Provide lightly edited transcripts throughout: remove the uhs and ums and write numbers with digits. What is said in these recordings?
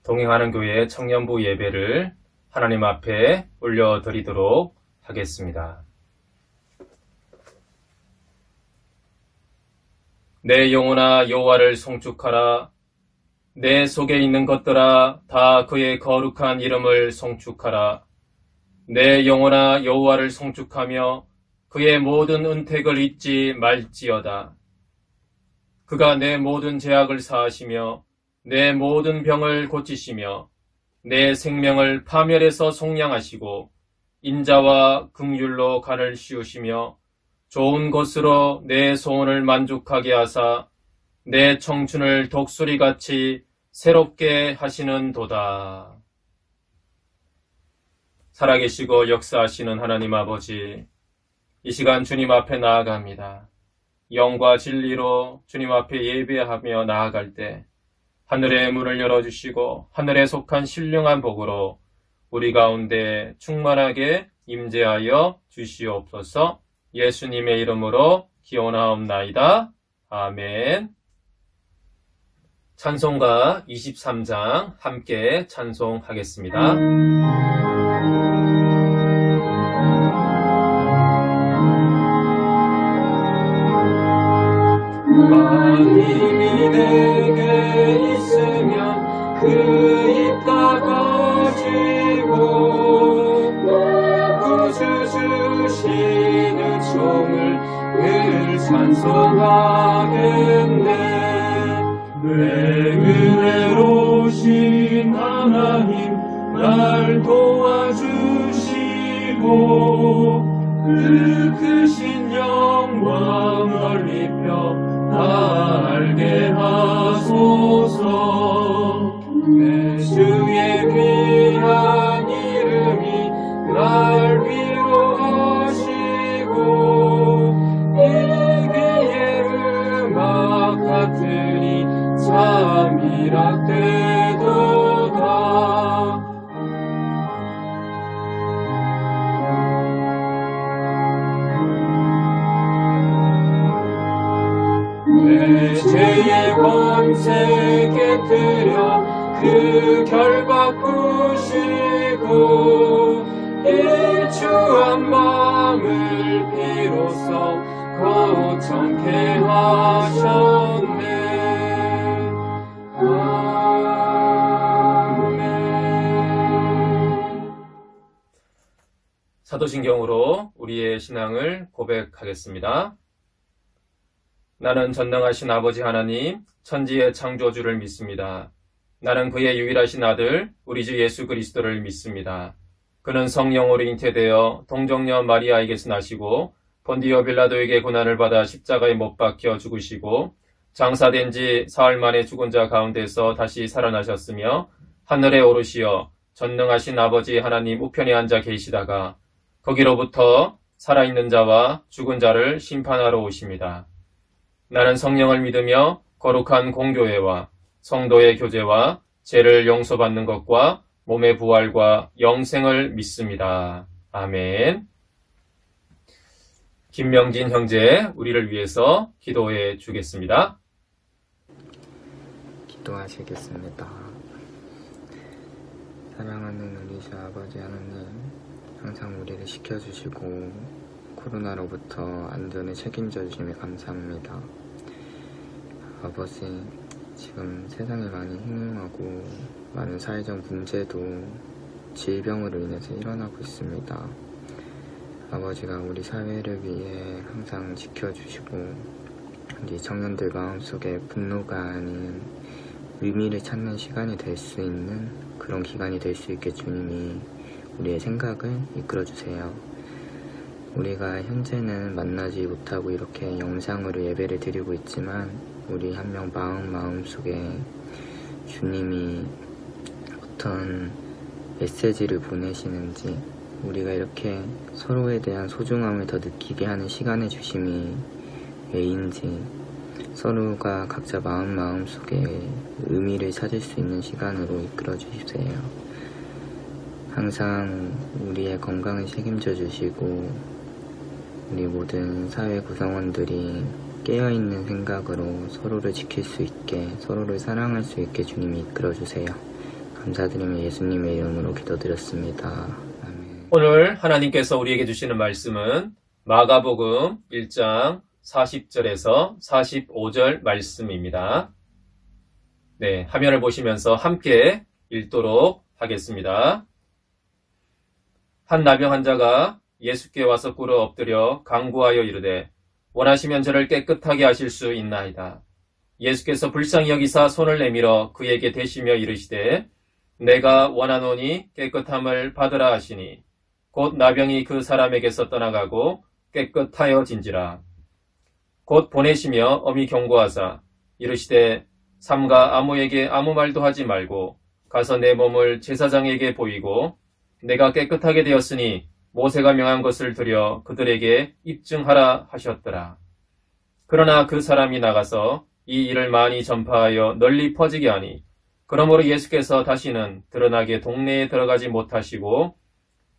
동행하는 교회 청년부 예배를 하나님 앞에 올려드리도록 하겠습니다. 내 영혼아 여호와를 송축하라. 내 속에 있는 것들아 다 그의 거룩한 이름을 송축하라. 내 영혼아 여호와를 송축하며 그의 모든 은택을 잊지 말지어다. 그가 내 모든 죄악을 사하시며 내 모든 병을 고치시며 내 생명을 파멸에서 속량하시고 인자와 긍휼로 간을 씌우시며 좋은 것으로 내 소원을 만족하게 하사 내 청춘을 독수리같이 새롭게 하시는도다. 살아계시고 역사하시는 하나님 아버지, 이 시간 주님 앞에 나아갑니다. 영과 진리로 주님 앞에 예배하며 나아갈 때 하늘의 문을 열어주시고 하늘에 속한 신령한 복으로 우리 가운데 충만하게 임재하여 주시옵소서. 예수님의 이름으로 기원하옵나이다. 아멘. 찬송가 23장 함께 찬송하겠습니다. 만일이 내게 있으면 그 입 닫아지고 구주 주시는 종을 늘 찬송하겠네. 내 은혜로우신 하나님 날 도와주시고 그 크신 영광 넓이 펴 알게 하소서. 내 주의 귀한 이름이 날 위로하시고 이기의 음악 같으니 잠이라 되도다. 내 죄의 권세 깨뜨려 그 결 바꾸시고 일추한 마음을 비로소 거창케 하셨네. 아멘. 사도신경으로 우리의 신앙을 고백하겠습니다. 나는 전능하신 아버지 하나님, 천지의 창조주를 믿습니다. 나는 그의 유일하신 아들, 우리 주 예수 그리스도를 믿습니다. 그는 성령으로 잉태되어 동정녀 마리아에게서 나시고 본디오 빌라도에게 고난을 받아 십자가에 못 박혀 죽으시고 장사된 지 사흘 만에 죽은 자 가운데서 다시 살아나셨으며 하늘에 오르시어 전능하신 아버지 하나님 우편에 앉아 계시다가 거기로부터 살아있는 자와 죽은 자를 심판하러 오십니다. 나는 성령을 믿으며 거룩한 공교회와 성도의 교제와 죄를 용서받는 것과 몸의 부활과 영생을 믿습니다. 아멘. 김명진 형제, 우리를 위해서 기도해 주겠습니다. 기도하시겠습니다. 사랑하는 우리 주 아버지 하나님, 항상 우리를 지켜주시고 코로나로부터 안전을 책임져 주심에 감사합니다. 아버지, 지금 세상이 많이 흉흉하고 많은 사회적 문제도 질병으로 인해서 일어나고 있습니다. 아버지가 우리 사회를 위해 항상 지켜주시고 우리 청년들 마음속에 분노가 아닌 의미를 찾는 시간이 될 수 있는 그런 기간이 될 수 있게 주님이 우리의 생각을 이끌어주세요. 우리가 현재는 만나지 못하고 이렇게 영상으로 예배를 드리고 있지만 우리 한 명 마음속에 주님이 어떤 메시지를 보내시는지 우리가 이렇게 서로에 대한 소중함을 더 느끼게 하는 시간의 주심이 왜인지 서로가 각자 마음속에 의미를 찾을 수 있는 시간으로 이끌어 주세요. 항상 우리의 건강을 책임져 주시고 우리 모든 사회 구성원들이 깨어있는 생각으로 서로를 지킬 수 있게 서로를 사랑할 수 있게 주님이 이끌어 주세요. 감사드리며 예수님의 이름으로 기도드렸습니다. 아멘. 오늘 하나님께서 우리에게 주시는 말씀은 마가복음 1장 40절에서 45절 말씀입니다. 네, 화면을 보시면서 함께 읽도록 하겠습니다. 한 나병 환자가 예수께 와서 꿇어 엎드려 간구하여 이르되 원하시면 저를 깨끗하게 하실 수 있나이다. 예수께서 불쌍히 여기사 손을 내밀어 그에게 대시며 이르시되 내가 원하노니 깨끗함을 받으라 하시니 곧 나병이 그 사람에게서 떠나가고 깨끗하여진지라. 곧 보내시며 엄히 경고하사 이르시되 삼가 아무에게 아무 말도 하지 말고 가서 내 몸을 제사장에게 보이고 내가 깨끗하게 되었으니 모세가 명한 것을 들여 그들에게 입증하라 하셨더라. 그러나 그 사람이 나가서 이 일을 많이 전파하여 널리 퍼지게 하니 그러므로 예수께서 다시는 드러나게 동네에 들어가지 못하시고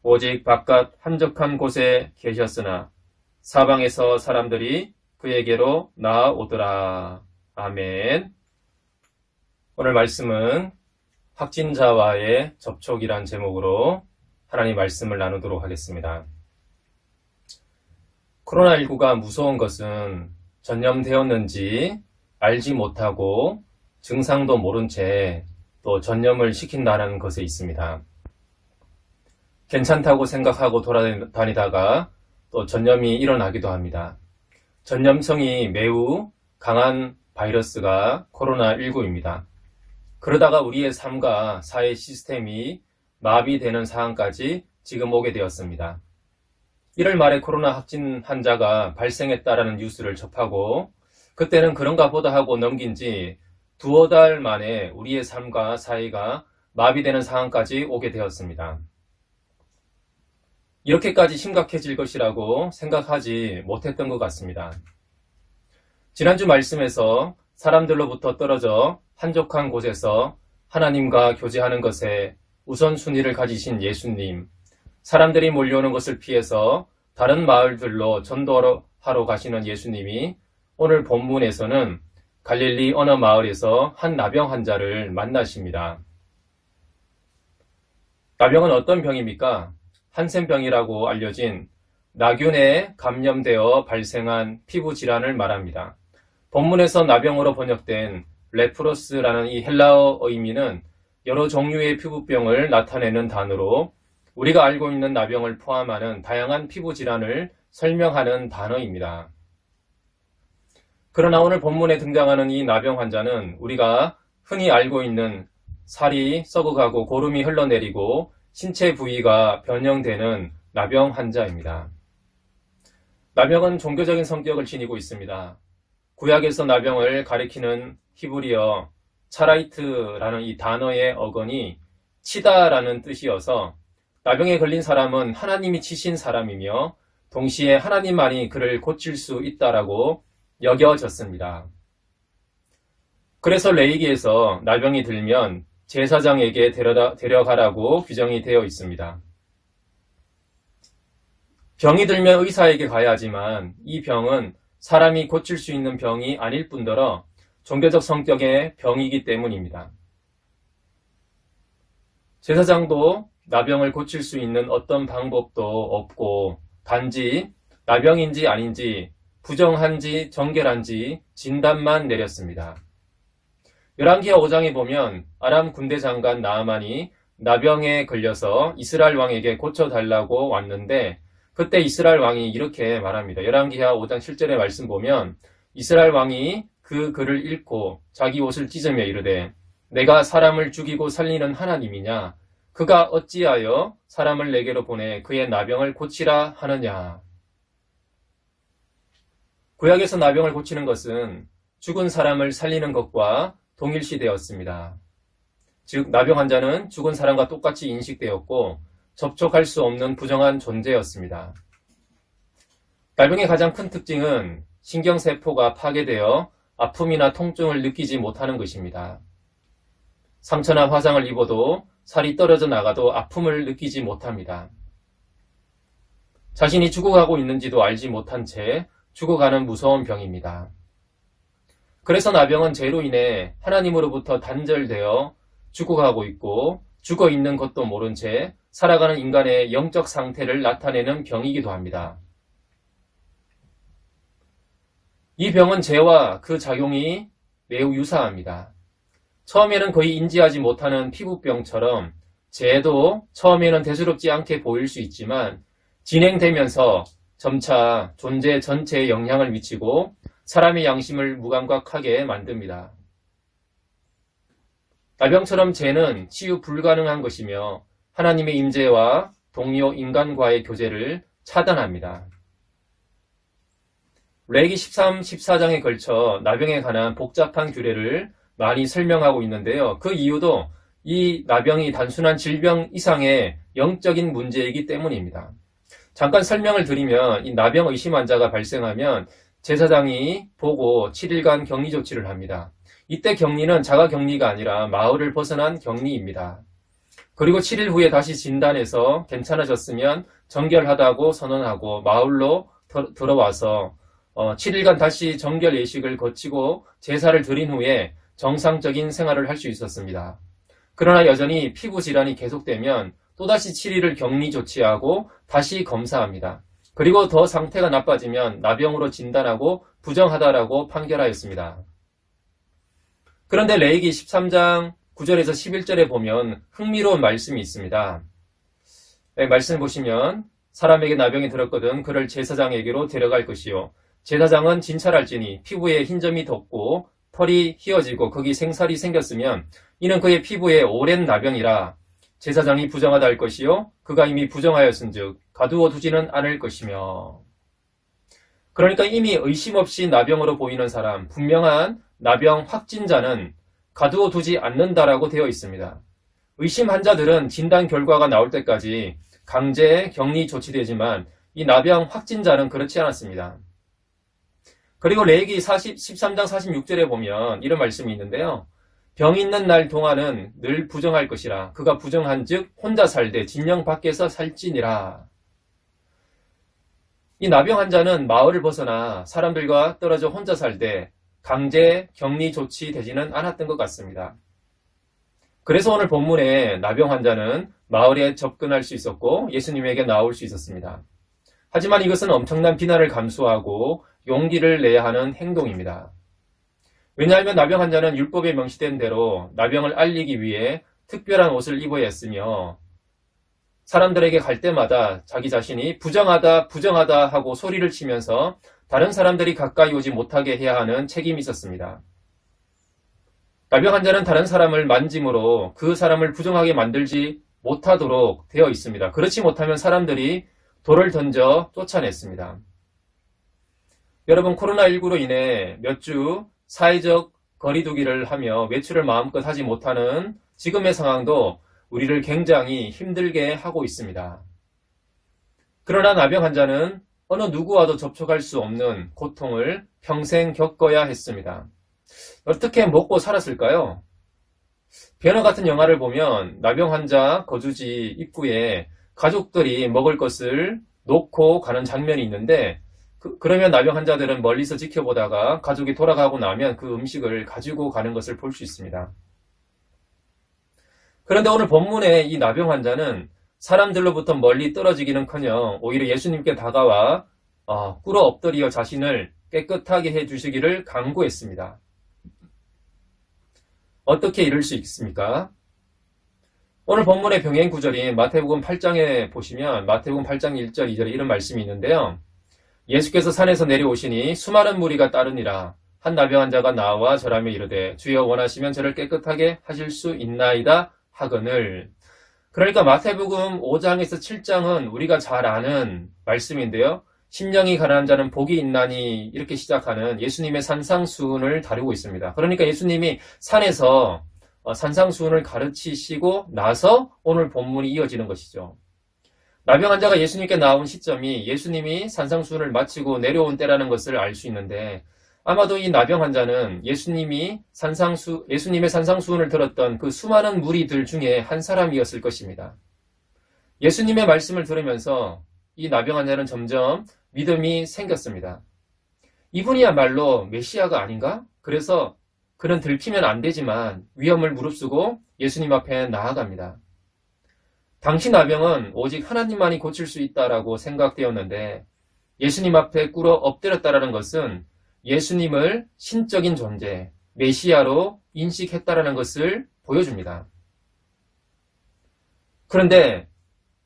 오직 바깥 한적한 곳에 계셨으나 사방에서 사람들이 그에게로 나아오더라. 아멘. 오늘 말씀은 확진자와의 접촉이란 제목으로 하나님 말씀을 나누도록 하겠습니다. 코로나19가 무서운 것은 전염되었는지 알지 못하고 증상도 모른 채 또 전염을 시킨다는 것에 있습니다. 괜찮다고 생각하고 돌아다니다가 또 전염이 일어나기도 합니다. 전염성이 매우 강한 바이러스가 코로나19입니다. 그러다가 우리의 삶과 사회 시스템이 마비되는 상황까지 지금 오게 되었습니다. 1월 말에 코로나 확진 환자가 발생했다라는 뉴스를 접하고 그때는 그런가 보다 하고 넘긴 지 두어 달 만에 우리의 삶과 사회가 마비되는 상황까지 오게 되었습니다. 이렇게까지 심각해질 것이라고 생각하지 못했던 것 같습니다. 지난주 말씀에서 사람들로부터 떨어져 한적한 곳에서 하나님과 교제하는 것에 우선순위를 가지신 예수님, 사람들이 몰려오는 것을 피해서 다른 마을들로 전도하러 가시는 예수님이 오늘 본문에서는 갈릴리 어느 마을에서 한 나병 환자를 만나십니다. 나병은 어떤 병입니까? 한센병이라고 알려진 나균에 감염되어 발생한 피부 질환을 말합니다. 본문에서 나병으로 번역된 레프로스라는 이 헬라어 의미는 여러 종류의 피부병을 나타내는 단어로 우리가 알고 있는 나병을 포함하는 다양한 피부 질환을 설명하는 단어입니다. 그러나 오늘 본문에 등장하는 이 나병 환자는 우리가 흔히 알고 있는 살이 썩어가고 고름이 흘러내리고 신체 부위가 변형되는 나병 환자입니다. 나병은 종교적인 성격을 지니고 있습니다. 구약에서 나병을 가리키는 히브리어 차라이트라는 이 단어의 어원이 치다라는 뜻이어서 나병에 걸린 사람은 하나님이 치신 사람이며 동시에 하나님만이 그를 고칠 수 있다라고 여겨졌습니다. 그래서 레위기에서 나병이 들면 제사장에게 데려가라고 규정이 되어 있습니다. 병이 들면 의사에게 가야 하지만 이 병은 사람이 고칠 수 있는 병이 아닐 뿐더러 종교적 성격의 병이기 때문입니다. 제사장도 나병을 고칠 수 있는 어떤 방법도 없고 단지 나병인지 아닌지 부정한지 정결한지 진단만 내렸습니다. 열왕기하 5장에 보면 아람 군대 장관 나아만이 나병에 걸려서 이스라엘 왕에게 고쳐달라고 왔는데 그때 이스라엘 왕이 이렇게 말합니다. 열왕기하 5장 7절의 말씀 보면 이스라엘 왕이 그 글을 읽고 자기 옷을 찢으며 이르되 내가 사람을 죽이고 살리는 하나님이냐? 그가 어찌하여 사람을 내게로 보내 그의 나병을 고치라 하느냐? 구약에서 나병을 고치는 것은 죽은 사람을 살리는 것과 동일시되었습니다. 즉 나병 환자는 죽은 사람과 똑같이 인식되었고 접촉할 수 없는 부정한 존재였습니다. 나병의 가장 큰 특징은 신경세포가 파괴되어 아픔이나 통증을 느끼지 못하는 것입니다. 상처나 화상을 입어도 살이 떨어져 나가도 아픔을 느끼지 못합니다. 자신이 죽어가고 있는지도 알지 못한 채 죽어가는 무서운 병입니다. 그래서 나병은 죄로 인해 하나님으로부터 단절되어 죽어가고 있고 죽어 있는 것도 모른 채 살아가는 인간의 영적 상태를 나타내는 병이기도 합니다. 이 병은 죄와 그 작용이 매우 유사합니다. 처음에는 거의 인지하지 못하는 피부병처럼 죄도 처음에는 대수롭지 않게 보일 수 있지만 진행되면서 점차 존재 전체에 영향을 미치고 사람의 양심을 무감각하게 만듭니다. 나병처럼 죄는 치유 불가능한 것이며 하나님의 임재와 동료 인간과의 교제를 차단합니다. 레기 13, 14장에 걸쳐 나병에 관한 복잡한 규례를 많이 설명하고 있는데요. 그 이유도 이 나병이 단순한 질병 이상의 영적인 문제이기 때문입니다. 잠깐 설명을 드리면 이 나병 의심 환자가 발생하면 제사장이 보고 7일간 격리 조치를 합니다. 이때 격리는 자가 격리가 아니라 마을을 벗어난 격리입니다. 그리고 7일 후에 다시 진단해서 괜찮아졌으면 정결하다고 선언하고 마을로 들어와서 7일간 다시 정결 예식을 거치고 제사를 드린 후에 정상적인 생활을 할 수 있었습니다. 그러나 여전히 피부 질환이 계속되면 또다시 7일을 격리 조치하고 다시 검사합니다. 그리고 더 상태가 나빠지면 나병으로 진단하고 부정하다라고 판결하였습니다. 그런데 레위기 13장 9절에서 11절에 보면 흥미로운 말씀이 있습니다. 말씀을 보시면 사람에게 나병이 들었거든 그를 제사장에게로 데려갈 것이요. 제사장은 진찰할지니 피부에 흰점이 돋고 털이 휘어지고 거기 생살이 생겼으면 이는 그의 피부에 오랜 나병이라 제사장이 부정하다 할 것이요 그가 이미 부정하였은즉 가두어 두지는 않을 것이며. 그러니까 이미 의심 없이 나병으로 보이는 사람, 분명한 나병 확진자는 가두어 두지 않는다라고 되어 있습니다. 의심 환자들은 진단 결과가 나올 때까지 강제 격리 조치되지만 이 나병 확진자는 그렇지 않았습니다. 그리고 레위기 13장 46절에 보면 이런 말씀이 있는데요. 병 있는 날 동안은 늘 부정할 것이라 그가 부정한즉 혼자 살되 진영 밖에서 살지니라. 이 나병 환자는 마을을 벗어나 사람들과 떨어져 혼자 살되 강제 격리 조치되지는 않았던 것 같습니다. 그래서 오늘 본문에 나병 환자는 마을에 접근할 수 있었고 예수님에게 나올 수 있었습니다. 하지만 이것은 엄청난 비난을 감수하고 용기를 내야 하는 행동입니다. 왜냐하면 나병 환자는 율법에 명시된 대로 나병을 알리기 위해 특별한 옷을 입어야 했으며 사람들에게 갈 때마다 자기 자신이 부정하다 부정하다 하고 소리를 치면서 다른 사람들이 가까이 오지 못하게 해야 하는 책임이 있었습니다. 나병 환자는 다른 사람을 만짐으로 그 사람을 부정하게 만들지 못하도록 되어 있습니다. 그렇지 못하면 사람들이 돌을 던져 쫓아냈습니다. 여러분, 코로나19로 인해 몇 주 사회적 거리두기를 하며 외출을 마음껏 하지 못하는 지금의 상황도 우리를 굉장히 힘들게 하고 있습니다. 그러나 나병 환자는 어느 누구와도 접촉할 수 없는 고통을 평생 겪어야 했습니다. 어떻게 먹고 살았을까요? 배너 같은 영화를 보면 나병 환자 거주지 입구에 가족들이 먹을 것을 놓고 가는 장면이 있는데 그러면 나병 환자들은 멀리서 지켜보다가 가족이 돌아가고 나면 그 음식을 가지고 가는 것을 볼 수 있습니다. 그런데 오늘 본문의 이 나병 환자는 사람들로부터 멀리 떨어지기는커녕 오히려 예수님께 다가와 꿇어 엎드려 자신을 깨끗하게 해주시기를 간구했습니다. 어떻게 이럴 수 있습니까? 오늘 본문의 병행 구절인 마태복음 8장에 보시면 마태복음 8장 1절 2절에 이런 말씀이 있는데요. 예수께서 산에서 내려오시니 수많은 무리가 따르니라. 한 나병 환자가 나와 절하며 이르되 주여 원하시면 저를 깨끗하게 하실 수 있나이다 하거늘. 그러니까 마태복음 5장에서 7장은 우리가 잘 아는 말씀인데요. 심령이 가난한 자는 복이 있나니 이렇게 시작하는 예수님의 산상수훈을 다루고 있습니다. 그러니까 예수님이 산에서 산상수훈을 가르치시고 나서 오늘 본문이 이어지는 것이죠. 나병 환자가 예수님께 나온 시점이 예수님이 산상수훈을 마치고 내려온 때라는 것을 알 수 있는데 아마도 이 나병 환자는 예수님의 산상수훈을 들었던 그 수많은 무리들 중에 한 사람이었을 것입니다. 예수님의 말씀을 들으면서 이 나병 환자는 점점 믿음이 생겼습니다. 이분이야말로 메시아가 아닌가? 그래서 그는 들키면 안 되지만 위험을 무릅쓰고 예수님 앞에 나아갑니다. 당시 나병은 오직 하나님만이 고칠 수 있다라고 생각되었는데 예수님 앞에 꿇어 엎드렸다라는 것은 예수님을 신적인 존재, 메시아로 인식했다라는 것을 보여줍니다. 그런데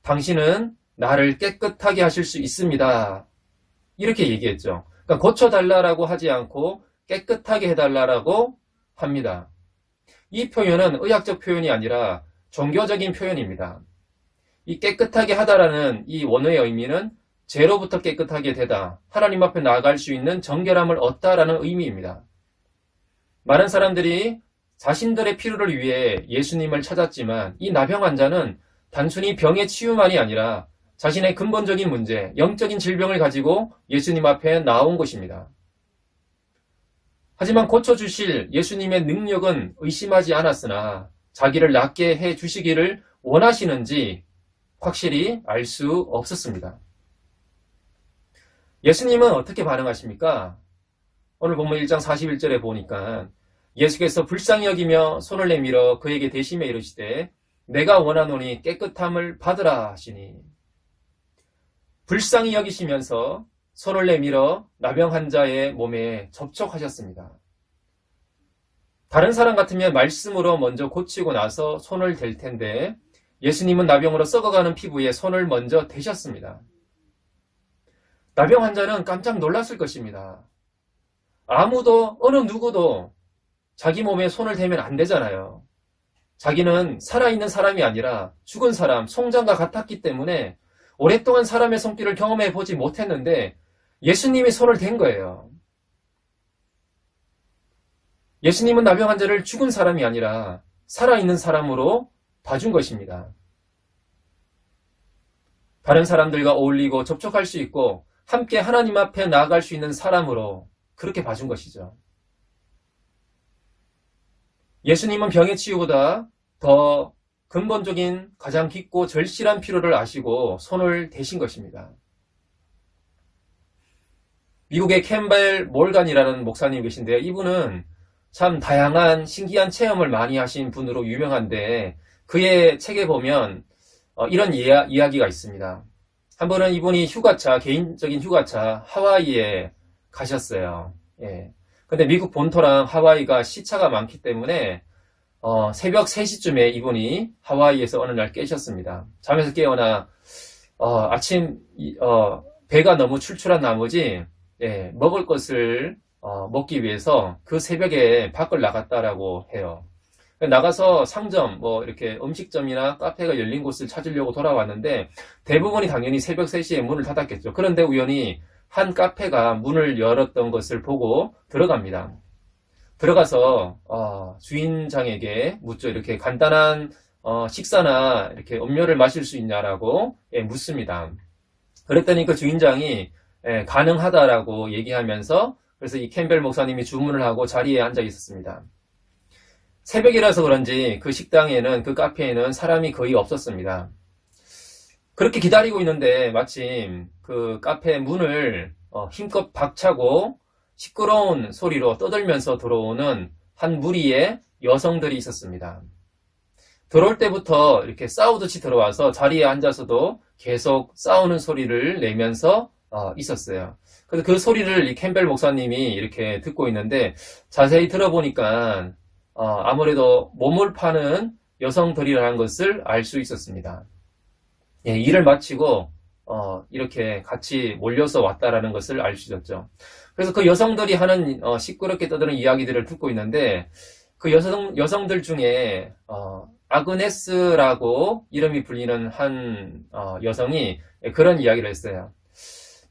당신은 나를 깨끗하게 하실 수 있습니다. 이렇게 얘기했죠. 그러니까 고쳐달라고 하지 않고 깨끗하게 해달라고 합니다. 이 표현은 의학적 표현이 아니라 종교적인 표현입니다. 이 깨끗하게 하다라는 이 원어의 의미는 죄로부터 깨끗하게 되다, 하나님 앞에 나아갈 수 있는 정결함을 얻다라는 의미입니다. 많은 사람들이 자신들의 필요를 위해 예수님을 찾았지만 이 나병 환자는 단순히 병의 치유만이 아니라 자신의 근본적인 문제, 영적인 질병을 가지고 예수님 앞에 나온 것입니다. 하지만 고쳐주실 예수님의 능력은 의심하지 않았으나 자기를 낫게 해주시기를 원하시는지 확실히 알 수 없었습니다. 예수님은 어떻게 반응하십니까? 오늘 본문 1장 41절에 보니까 예수께서 불쌍히 여기며 손을 내밀어 그에게 대시며 이르시되 내가 원하노니 깨끗함을 받으라 하시니, 불쌍히 여기시면서 손을 내밀어 나병 환자의 몸에 접촉하셨습니다. 다른 사람 같으면 말씀으로 먼저 고치고 나서 손을 댈 텐데 예수님은 나병으로 썩어가는 피부에 손을 먼저 대셨습니다. 나병 환자는 깜짝 놀랐을 것입니다. 아무도, 어느 누구도 자기 몸에 손을 대면 안 되잖아요. 자기는 살아있는 사람이 아니라 죽은 사람, 송장과 같았기 때문에 오랫동안 사람의 손길을 경험해 보지 못했는데 예수님이 손을 댄 거예요. 예수님은 나병 환자를 죽은 사람이 아니라 살아있는 사람으로 봐준 것입니다. 다른 사람들과 어울리고 접촉할 수 있고 함께 하나님 앞에 나아갈 수 있는 사람으로 그렇게 봐준 것이죠. 예수님은 병의 치유보다 더 근본적인 가장 깊고 절실한 필요를 아시고 손을 대신 것입니다. 미국의 캠벨 몰간이라는 목사님이 계신데요. 이분은 참 다양한 신기한 체험을 많이 하신 분으로 유명한데 그의 책에 보면 이런 이야기가 있습니다. 한 번은 이분이 개인적인 휴가차 하와이에 가셨어요. 예. 근데 미국 본토랑 하와이가 시차가 많기 때문에 새벽 3시쯤에 이분이 하와이에서 어느 날 깨셨습니다. 잠에서 깨어나 아침 배가 너무 출출한 나머지 먹을 것을 먹기 위해서 그 새벽에 밖을 나갔다라고 해요. 나가서 상점, 이렇게 음식점이나 카페가 열린 곳을 찾으려고 돌아왔는데 대부분이 당연히 새벽 3시에 문을 닫았겠죠. 그런데 우연히 한 카페가 문을 열었던 것을 보고 들어갑니다. 들어가서 주인장에게 묻죠. 이렇게 간단한 식사나 이렇게 음료를 마실 수 있냐라고 묻습니다. 그랬더니 그 주인장이 가능하다라고 얘기하면서 그래서 이 캠벨 목사님이 주문을 하고 자리에 앉아 있었습니다. 새벽이라서 그런지 그 식당에는, 그 카페에는 사람이 거의 없었습니다. 그렇게 기다리고 있는데 마침 그 카페 문을 힘껏 박차고 시끄러운 소리로 떠들면서 들어오는 한 무리의 여성들이 있었습니다. 들어올 때부터 이렇게 싸우듯이 들어와서 자리에 앉아서도 계속 싸우는 소리를 내면서 있었어요. 그래서 그 소리를 이 캠벨 목사님이 이렇게 듣고 있는데 자세히 들어보니까 아무래도 몸을 파는 여성들이라는 것을 알 수 있었습니다. 예, 일을 마치고 이렇게 같이 몰려서 왔다라는 것을 알 수 있었죠. 그래서 그 여성들이 하는 시끄럽게 떠드는 이야기들을 듣고 있는데 그 여성들 중에 아그네스라고 이름이 불리는 한 여성이 그런 이야기를 했어요.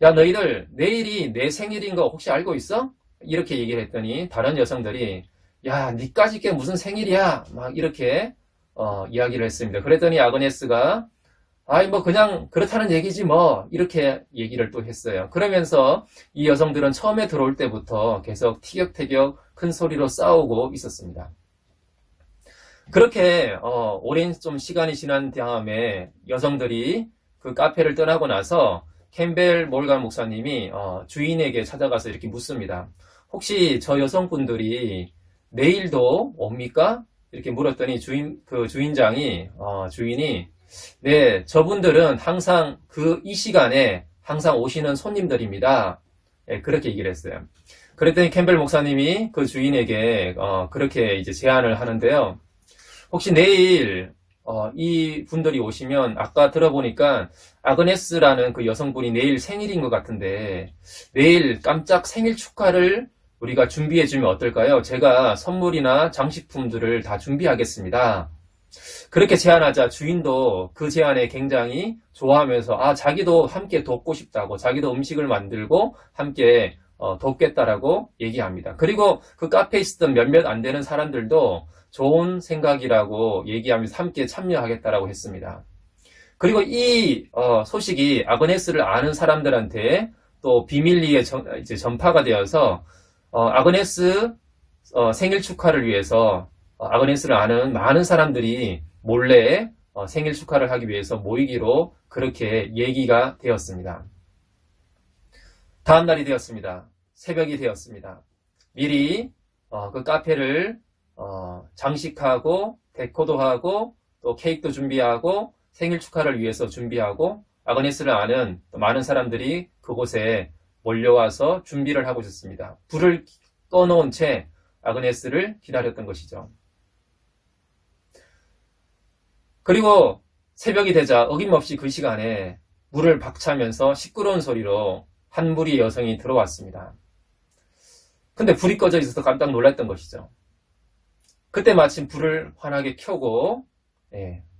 야, 너희들 내일이 내 생일인 거 혹시 알고 있어? 이렇게 얘기를 했더니 다른 여성들이 야, 니까짓 게 무슨 생일이야? 막 이렇게 이야기를 했습니다. 그랬더니 아그네스가 아이 뭐 그냥 그렇다는 얘기지 뭐 이렇게 얘기를 또 했어요. 그러면서 이 여성들은 처음에 들어올 때부터 계속 티격태격 큰 소리로 싸우고 있었습니다. 그렇게 오랜 좀 시간이 지난 다음에 여성들이 그 카페를 떠나고 나서 캠벨 몰간 목사님이 주인에게 찾아가서 이렇게 묻습니다. 혹시 저 여성분들이 내일도 옵니까? 이렇게 물었더니 주인이 네, 저분들은 항상 이 시간에 항상 오시는 손님들입니다. 네, 그렇게 얘기를 했어요. 그랬더니 캠벨 목사님이 그 주인에게 그렇게 이제 제안을 하는데요. 혹시 내일 이 분들이 오시면 아까 들어보니까 아그네스라는 그 여성분이 내일 생일인 것 같은데 내일 깜짝 생일 축하를 우리가 준비해주면 어떨까요? 제가 선물이나 장식품들을 다 준비하겠습니다. 그렇게 제안하자 주인도 그 제안에 굉장히 좋아하면서 자기도 함께 돕고 싶다고, 자기도 음식을 만들고 함께 돕겠다라고 얘기합니다. 그리고 그 카페에 있었던 몇몇 안 되는 사람들도 좋은 생각이라고 얘기하면서 함께 참여하겠다라고 했습니다. 그리고 이 소식이 아그네스를 아는 사람들한테 또 비밀리에 이제 전파가 되어서 아그네스 생일 축하를 위해서 아그네스를 아는 많은 사람들이 몰래 생일 축하를 하기 위해서 모이기로 그렇게 얘기가 되었습니다. 다음 날이 되었습니다. 새벽이 되었습니다. 미리 그 카페를 장식하고 데코도 하고 또 케이크도 준비하고 생일 축하를 위해서 준비하고 아그네스를 아는 또 많은 사람들이 그곳에 몰려와서 준비를 하고 있었습니다. 불을 꺼놓은 채 아그네스를 기다렸던 것이죠. 그리고 새벽이 되자 어김없이 그 시간에 문을 박차면서 시끄러운 소리로 한 무리의 여성이 들어왔습니다. 근데 불이 꺼져 있어서 깜짝 놀랐던 것이죠. 그때 마침 불을 환하게 켜고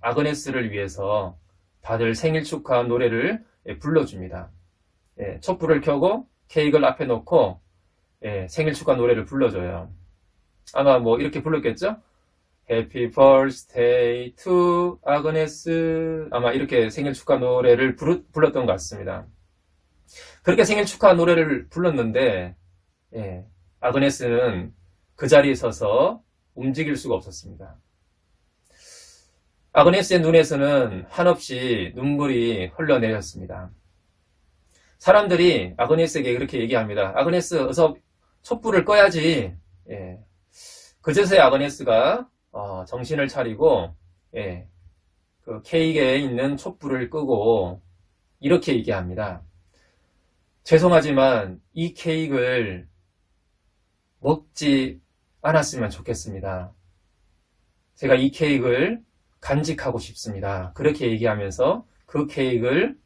아그네스를 위해서 다들 생일 축하 노래를 불러줍니다. 촛불을 켜고 케이크를 앞에 놓고 생일 축하 노래를 불러줘요. 아마 뭐 이렇게 불렀겠죠? Happy birthday to 아그네스. 아마 이렇게 생일 축하 노래를 불렀던 것 같습니다. 그렇게 생일 축하 노래를 불렀는데 아그네스는 그 자리에 서서 움직일 수가 없었습니다. 아그네스의 눈에서는 한없이 눈물이 흘러내렸습니다. 사람들이 아그네스에게 그렇게 얘기합니다. 아그네스, 어서 촛불을 꺼야지. 그제서야 아그네스가 정신을 차리고 그 케이크에 있는 촛불을 끄고 이렇게 얘기합니다. 죄송하지만 이 케이크를 먹지 않았으면 좋겠습니다. 제가 이 케이크를 간직하고 싶습니다. 그렇게 얘기하면서 그 케이크를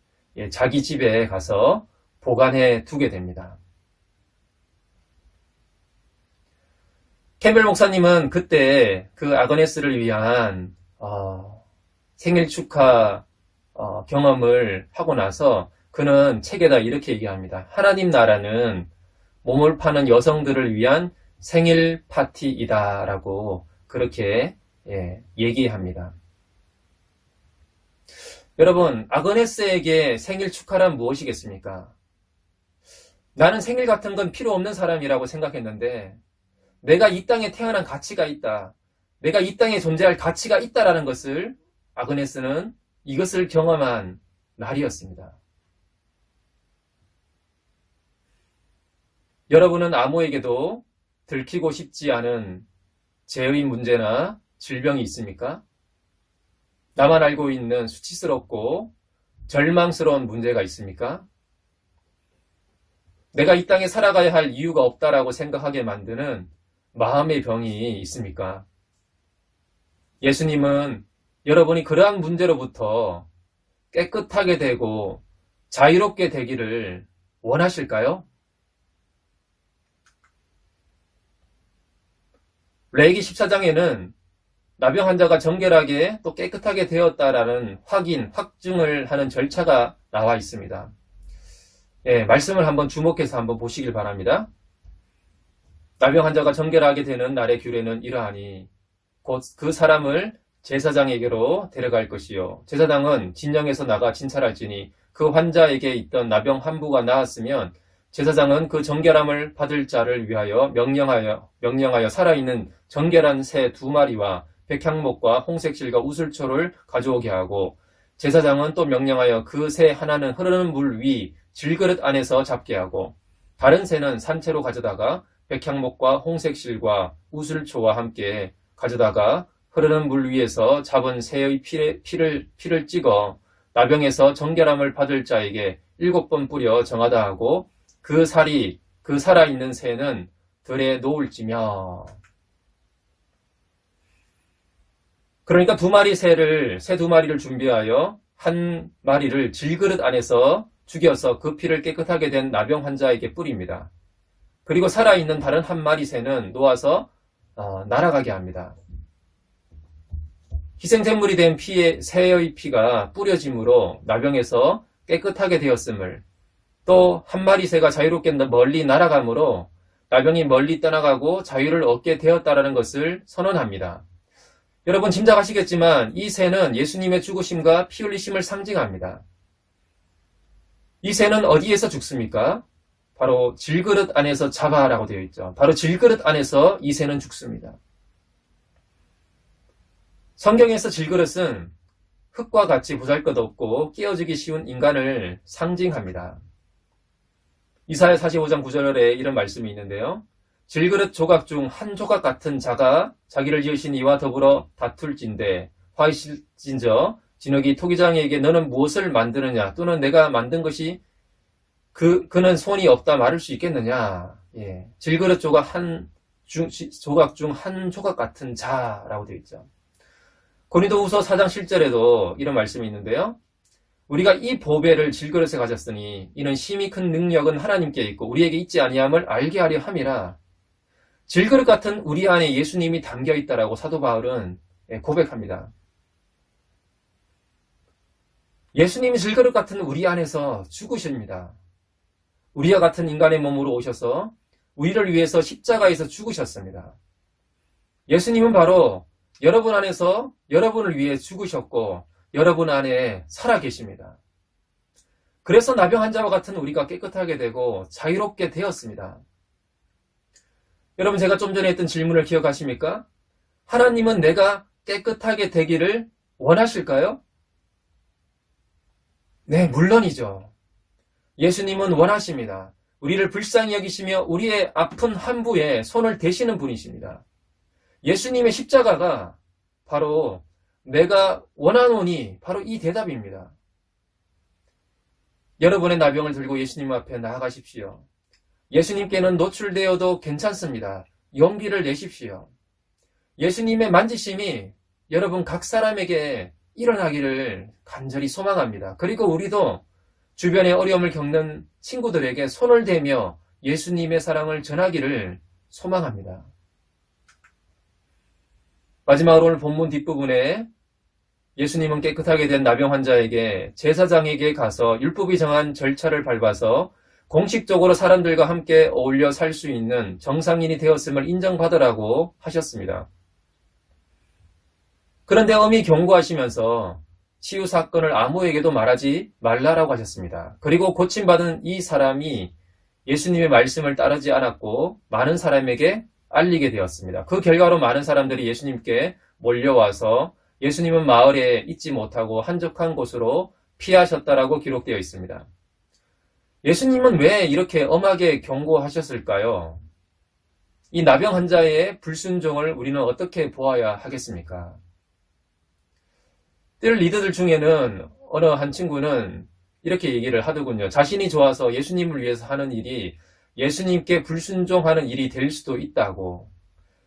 자기 집에 가서 보관해 두게 됩니다. 캠벨 목사님은 그때 그 아그네스를 위한 생일 축하 경험을 하고 나서 그는 책에다 이렇게 얘기합니다. 하나님 나라는 몸을 파는 여성들을 위한 생일 파티이다 라고 그렇게 얘기합니다. 여러분, 아그네스에게 생일 축하란 무엇이겠습니까? 나는 생일 같은 건 필요 없는 사람이라고 생각했는데 내가 이 땅에 태어난 가치가 있다. 내가 이 땅에 존재할 가치가 있다라는 것을 아그네스는 이것을 경험한 날이었습니다. 여러분은 아무에게도 들키고 싶지 않은 죄의 문제나 질병이 있습니까? 나만 알고 있는 수치스럽고 절망스러운 문제가 있습니까? 내가 이 땅에 살아가야 할 이유가 없다라고 생각하게 만드는 마음의 병이 있습니까? 예수님은 여러분이 그러한 문제로부터 깨끗하게 되고 자유롭게 되기를 원하실까요? 레위기 14장에는 나병 환자가 정결하게 또 깨끗하게 되었다라는 확증을 하는 절차가 나와 있습니다. 말씀을 한번 주목해서 한번 보시길 바랍니다. 나병 환자가 정결하게 되는 날의 규례는 이러하니 곧 그 사람을 제사장에게로 데려갈 것이요. 제사장은 진영에서 나가 진찰할지니 그 환자에게 있던 나병 한 부가 나았으면 제사장은 그 정결함을 받을 자를 위하여 명령하여 살아있는 정결한 새 2마리와 백향목과 홍색실과 우슬초를 가져오게 하고 제사장은 또 명령하여 그 새 하나는 흐르는 물 위 질그릇 안에서 잡게 하고 다른 새는 산채로 가져다가 백향목과 홍색실과 우슬초와 함께 가져다가 흐르는 물 위에서 잡은 새의 피를 찍어 나병에서 정결함을 받을 자에게 7번 뿌려 정하다 하고 그 살아있는 새는 들에 놓을지며. 그러니까 새 2마리를 준비하여 한 마리를 질그릇 안에서 죽여서 그 피를 깨끗하게 된 나병 환자에게 뿌립니다. 그리고 살아있는 다른 한 마리 새는 놓아서 날아가게 합니다. 희생제물이 된 새의 피가 뿌려짐으로 나병에서 깨끗하게 되었음을, 또 한 마리 새가 자유롭게 멀리 날아가므로 나병이 멀리 떠나가고 자유를 얻게 되었다라는 것을 선언합니다. 여러분 짐작하시겠지만 이 새는 예수님의 죽으심과 피 흘리심을 상징합니다. 이 새는 어디에서 죽습니까? 바로 질그릇 안에서 잡아라고 되어 있죠. 바로 질그릇 안에서 이 새는 죽습니다. 성경에서 질그릇은 흙과 같이 보잘것없고 깨어지기 쉬운 인간을 상징합니다. 이사야 45장 9절에 이런 말씀이 있는데요. 질그릇 조각 중 한 조각 같은 자가 자기를 지으신 이와 더불어 다툴진대 화이실진저 진흙이 토기장에게 너는 무엇을 만드느냐 또는 내가 만든 것이 그는 손이 없다 말할 수 있겠느냐. 예. 질그릇 조각 중 한 조각 같은 자라고 되어 있죠. 고린도후서 4장 7절에도 이런 말씀이 있는데요. 우리가 이 보배를 질그릇에 가졌으니 이는 심히 큰 능력은 하나님께 있고 우리에게 있지 아니함을 알게 하려 함이라. 질그릇 같은 우리 안에 예수님이 담겨 있다라고 사도 바울은 고백합니다. 예수님이 질그릇 같은 우리 안에서 죽으십니다. 우리와 같은 인간의 몸으로 오셔서 우리를 위해서 십자가에서 죽으셨습니다. 예수님은 바로 여러분 안에서 여러분을 위해 죽으셨고 여러분 안에 살아 계십니다. 그래서 나병 환자와 같은 우리가 깨끗하게 되고 자유롭게 되었습니다. 여러분 제가 좀 전에 했던 질문을 기억하십니까? 하나님은 내가 깨끗하게 되기를 원하실까요? 네, 물론이죠. 예수님은 원하십니다. 우리를 불쌍히 여기시며 우리의 아픈 함부에 손을 대시는 분이십니다. 예수님의 십자가가 바로 내가 원하노니 바로 이 대답입니다. 여러분의 나병을 들고 예수님 앞에 나아가십시오. 예수님께는 노출되어도 괜찮습니다. 용기를 내십시오. 예수님의 만지심이 여러분 각 사람에게 일어나기를 간절히 소망합니다. 그리고 우리도 주변에 어려움을 겪는 친구들에게 손을 대며 예수님의 사랑을 전하기를 소망합니다. 마지막으로 오늘 본문 뒷부분에 예수님은 깨끗하게 된 나병 환자에게 제사장에게 가서 율법이 정한 절차를 밟아서 공식적으로 사람들과 함께 어울려 살 수 있는 정상인이 되었음을 인정받으라고 하셨습니다. 그런데 엄히 경고하시면서 치유 사건을 아무에게도 말하지 말라라고 하셨습니다. 그리고 고침받은 이 사람이 예수님의 말씀을 따르지 않았고 많은 사람에게 알리게 되었습니다. 그 결과로 많은 사람들이 예수님께 몰려와서 예수님은 마을에 있지 못하고 한적한 곳으로 피하셨다라고 기록되어 있습니다. 예수님은 왜 이렇게 엄하게 경고하셨을까요? 이 나병 환자의 불순종을 우리는 어떻게 보아야 하겠습니까? 뜰 리더들 중에는 어느 한 친구는 이렇게 얘기를 하더군요. 자신이 좋아서 예수님을 위해서 하는 일이 예수님께 불순종하는 일이 될 수도 있다고.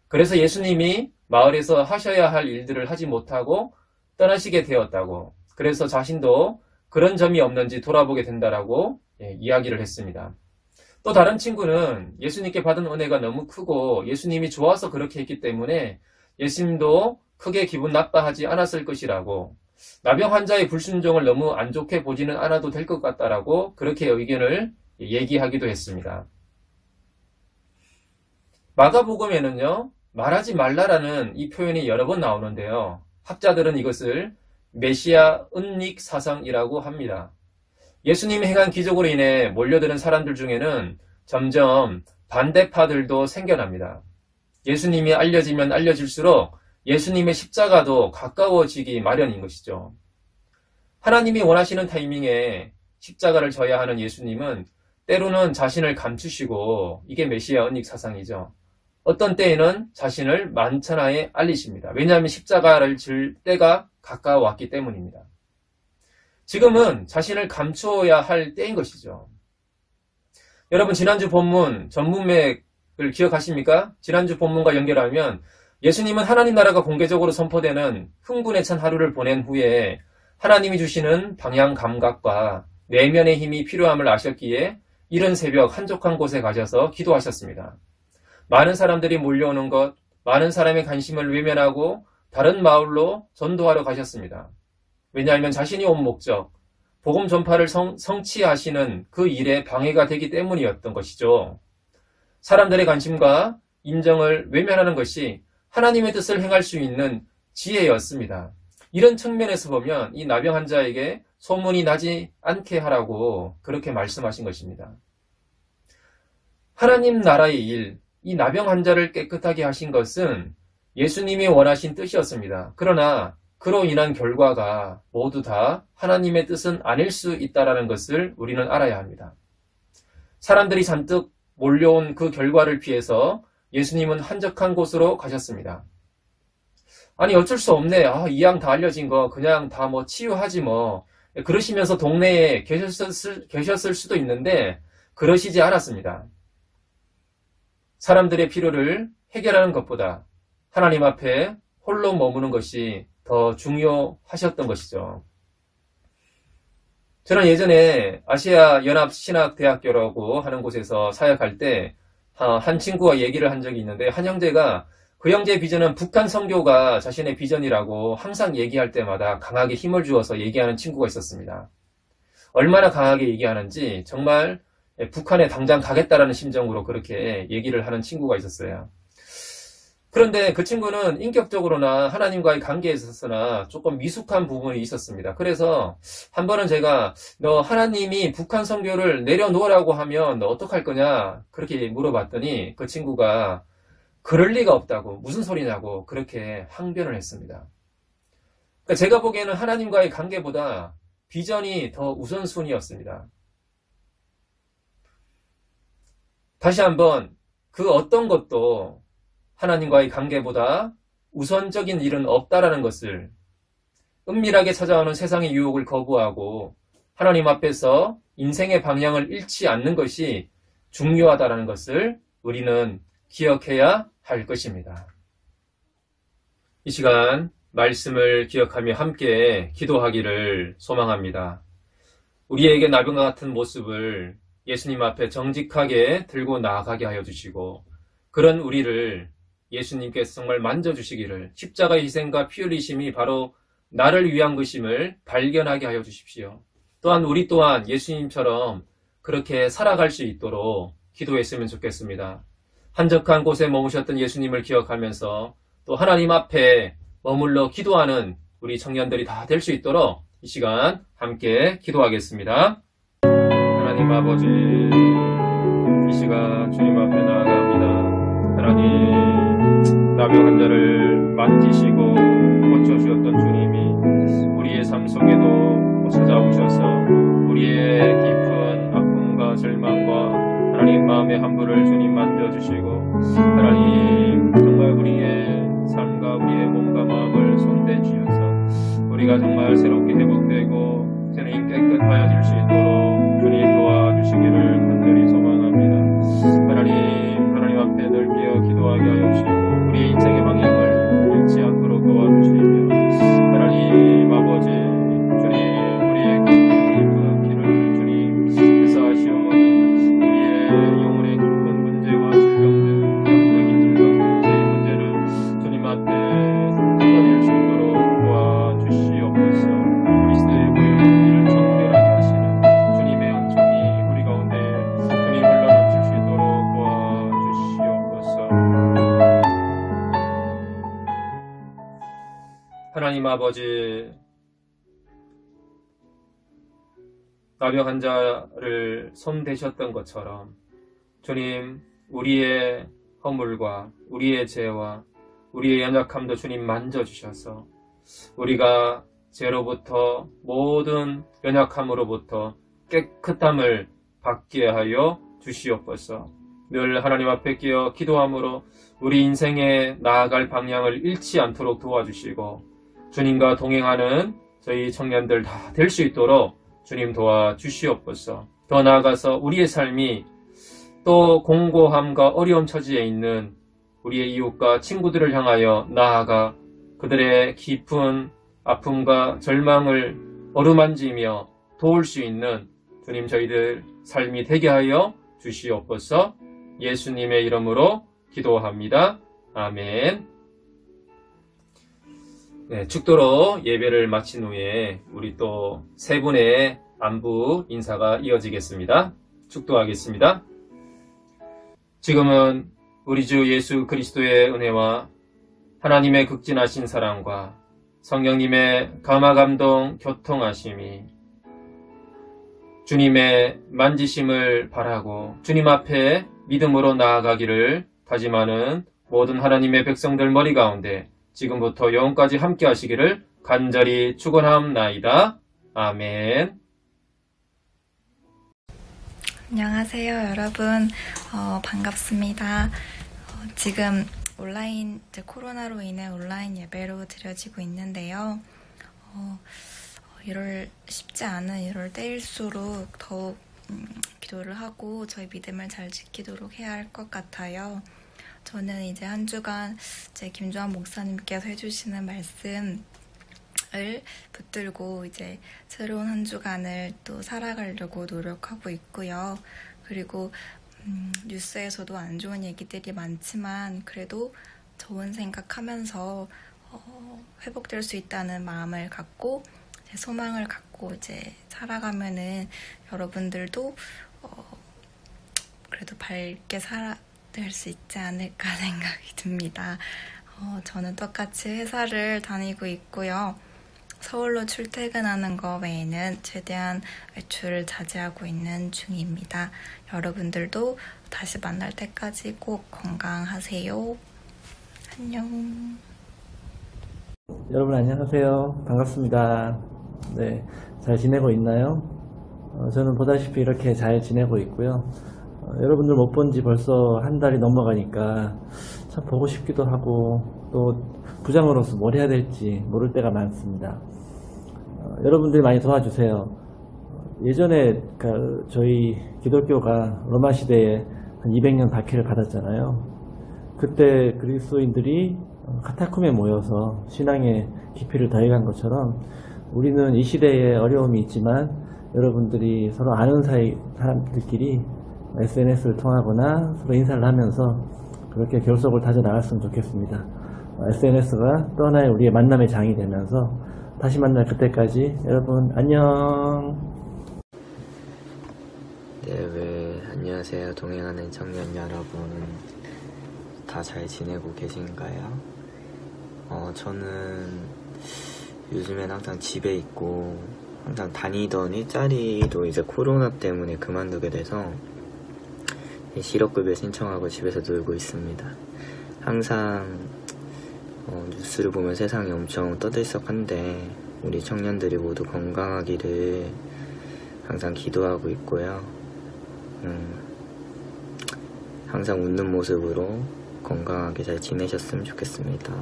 그래서 예수님이 마을에서 하셔야 할 일들을 하지 못하고 떠나시게 되었다고. 그래서 자신도 그런 점이 없는지 돌아보게 된다라고 이야기를 했습니다. 또 다른 친구는 예수님께 받은 은혜가 너무 크고 예수님이 좋아서 그렇게 했기 때문에 예수님도 크게 기분 나빠하지 않았을 것이라고, 나병 환자의 불순종을 너무 안 좋게 보지는 않아도 될 것 같다라고 그렇게 의견을 얘기하기도 했습니다. 마가복음에는요, 말하지 말라라는 이 표현이 여러 번 나오는데요. 학자들은 이것을 메시아 은닉 사상이라고 합니다. 예수님이 행한 기적으로 인해 몰려드는 사람들 중에는 점점 반대파들도 생겨납니다. 예수님이 알려지면 알려질수록 예수님의 십자가도 가까워지기 마련인 것이죠. 하나님이 원하시는 타이밍에 십자가를 져야 하는 예수님은 때로는 자신을 감추시고, 이게 메시아 은닉 사상이죠. 어떤 때에는 자신을 만천하에 알리십니다. 왜냐하면 십자가를 질 때가 가까워왔기 때문입니다. 지금은 자신을 감추어야 할 때인 것이죠. 여러분, 지난주 본문 전문맥을 기억하십니까? 지난주 본문과 연결하면 예수님은 하나님 나라가 공개적으로 선포되는 흥분에 찬 하루를 보낸 후에 하나님이 주시는 방향 감각과 내면의 힘이 필요함을 아셨기에 이른 새벽 한적한 곳에 가셔서 기도하셨습니다. 많은 사람들이 몰려오는 것, 많은 사람의 관심을 외면하고 다른 마을로 전도하러 가셨습니다. 왜냐하면 자신이 온 목적, 복음 전파를 성취하시는 그 일에 방해가 되기 때문이었던 것이죠. 사람들의 관심과 인정을 외면하는 것이 하나님의 뜻을 행할 수 있는 지혜였습니다. 이런 측면에서 보면 이 나병 환자에게 소문이 나지 않게 하라고 그렇게 말씀하신 것입니다. 하나님 나라의 일, 이 나병 환자를 깨끗하게 하신 것은 예수님이 원하신 뜻이었습니다. 그러나 그로 인한 결과가 모두 다 하나님의 뜻은 아닐 수 있다는 것을 우리는 알아야 합니다. 사람들이 잔뜩 몰려온 그 결과를 피해서 예수님은 한적한 곳으로 가셨습니다. 아니, 어쩔 수 없네. 이왕 다 알려진 거 그냥 다 치유하지 뭐. 그러시면서 동네에 계셨을 수도 있는데 그러시지 않았습니다. 사람들의 필요를 해결하는 것보다 하나님 앞에 홀로 머무는 것이 더 중요하셨던 것이죠. 저는 예전에 아시아 연합신학대학교라고 하는 곳에서 사역할 때 한 친구와 얘기를 한 적이 있는데, 한 형제가 그 형제의 비전은 북한 선교가 자신의 비전이라고 항상 얘기할 때마다 강하게 힘을 주어서 얘기하는 친구가 있었습니다. 얼마나 강하게 얘기하는지 정말 북한에 당장 가겠다라는 심정으로 그렇게 얘기를 하는 친구가 있었어요. 그런데 그 친구는 인격적으로나 하나님과의 관계에 있어서나 조금 미숙한 부분이 있었습니다. 그래서 한 번은 제가 너 하나님이 북한 선교를 내려놓으라고 하면 너 어떡할 거냐 그렇게 물어봤더니 그 친구가 그럴 리가 없다고, 무슨 소리냐고 그렇게 항변을 했습니다. 그러니까 제가 보기에는 하나님과의 관계보다 비전이 더 우선순위였습니다. 다시 한번 그 어떤 것도 하나님과의 관계보다 우선적인 일은 없다라는 것을, 은밀하게 찾아오는 세상의 유혹을 거부하고 하나님 앞에서 인생의 방향을 잃지 않는 것이 중요하다라는 것을 우리는 기억해야 할 것입니다. 이 시간 말씀을 기억하며 함께 기도하기를 소망합니다. 우리에게 나병과 같은 모습을 예수님 앞에 정직하게 들고 나아가게 하여 주시고, 그런 우리를 예수님께서 정말 만져주시기를, 십자가의 희생과 피 흘리심이 바로 나를 위한 것임을 발견하게 하여 주십시오. 또한 우리 또한 예수님처럼 그렇게 살아갈 수 있도록 기도했으면 좋겠습니다. 한적한 곳에 머무셨던 예수님을 기억하면서 또 하나님 앞에 머물러 기도하는 우리 청년들이 다 될 수 있도록 이 시간 함께 기도하겠습니다. 하나님 아버지, 이 시간 주님 앞에 나아갑니다. 하나님, 나병 환자를 만지시고 고쳐주셨던 주님이 우리의 삶 속에도 찾아오셔서 우리의 깊은 아픔과 절망과 하나님 마음의 함부를 주님 만져주시고, 하나님 정말 우리의 삶과 우리의 몸과 마음을 손대주셔서 우리가 정말 새롭게 회복되고 주님 깨끗하여질 수 있도록 주님 도와주시기를 간절히 소망합니다. 하나님 앞에 늘 깨어 기도하게 하여 주시고 우리 인생의 방향을 잃지 않도록 도와주시며, 하나님 아버지, 주님 우리의 깊은 길을 주님 회사하시오니 우리의 영혼의 깊은 문제와 질병들, 영적인 질병들, 제 문제를 주님 앞에 뜯어낼 수 있도록 도와주시옵소서. 그리스도의 보혈을 정결하게 하시는 주님의 은총이 우리 가운데 주님 흘러넘칠 수 있도록 도와주시옵소서. 하나님 아버지, 나병 환자를 손대셨던 것처럼 주님 우리의 허물과 우리의 죄와 우리의 연약함도 주님 만져주셔서 우리가 죄로부터, 모든 연약함으로부터 깨끗함을 받게 하여 주시옵소서. 늘 하나님 앞에 끼어 기도함으로 우리 인생에 나아갈 방향을 잃지 않도록 도와주시고 주님과 동행하는 저희 청년들 다 될 수 있도록 주님 도와주시옵소서. 더 나아가서 우리의 삶이 또 공고함과 어려움 처지에 있는 우리의 이웃과 친구들을 향하여 나아가 그들의 깊은 아픔과 절망을 어루만지며 도울 수 있는 주님 저희들 삶이 되게 하여 주시옵소서. 예수님의 이름으로 기도합니다. 아멘. 네, 축도로 예배를 마친 후에 우리 또 세 분의 안부 인사가 이어지겠습니다. 축도하겠습니다. 지금은 우리 주 예수 그리스도의 은혜와 하나님의 극진하신 사랑과 성령님의 감화감동 교통하심이 주님의 만지심을 바라고 주님 앞에 믿음으로 나아가기를 다짐하는 모든 하나님의 백성들 머리 가운데 지금부터 영원까지 함께 하시기를 간절히 축원합나이다. 아멘. 안녕하세요, 여러분. 반갑습니다. 지금 코로나로 인해 온라인 예배로 드려지고 있는데요. 쉽지 않은 이럴 때일수록 더욱 기도를 하고 저희 믿음을 잘 지키도록 해야 할 것 같아요. 저는 이제 한 주간 김주환 목사님께서 해주시는 말씀을 붙들고 이제 새로운 한 주간을 또 살아가려고 노력하고 있고요. 그리고 뉴스에서도 안 좋은 얘기들이 많지만 그래도 좋은 생각하면서 회복될 수 있다는 마음을 갖고 소망을 갖고 이제 살아가면은 여러분들도 그래도 밝게 살아낼 수 있지 않을까 생각이 듭니다. 저는 똑같이 회사를 다니고 있고요. 서울로 출퇴근하는 거 외에는 최대한 외출을 자제하고 있는 중입니다. 여러분들도 다시 만날 때까지 꼭 건강하세요. 안녕. 여러분 안녕하세요. 반갑습니다. 네, 잘 지내고 있나요? 저는 보다시피 이렇게 잘 지내고 있고요. 여러분들 못 본 지 벌써 한 달이 넘어가니까 참 보고 싶기도 하고 또 부장으로서 뭘 해야 될지 모를 때가 많습니다. 여러분들이 많이 도와주세요. 예전에 저희 기독교가 로마 시대에 한 200년 박해를 받았잖아요. 그때 그리스도인들이 카타콤에 모여서 신앙의 깊이를 더해간 것처럼 우리는 이 시대에 어려움이 있지만 여러분들이 서로 아는 사람들끼리 SNS를 통하거나 서로 인사를 하면서 그렇게 결속을 다져 나갔으면 좋겠습니다. SNS가 또 하나의 우리의 만남의 장이 되면서 다시 만날 그때까지 여러분 안녕. 네, 안녕하세요. 동행하는 청년 여러분. 다 잘 지내고 계신가요? 저는 요즘엔 항상 집에 있고 항상 다니던 일자리도 이제 코로나 때문에 그만두게 돼서 실업급여 신청하고 집에서 놀고 있습니다. 항상 뉴스를 보면 세상이 엄청 떠들썩한데 우리 청년들이 모두 건강하기를 항상 기도하고 있고요. 항상 웃는 모습으로 건강하게 잘 지내셨으면 좋겠습니다.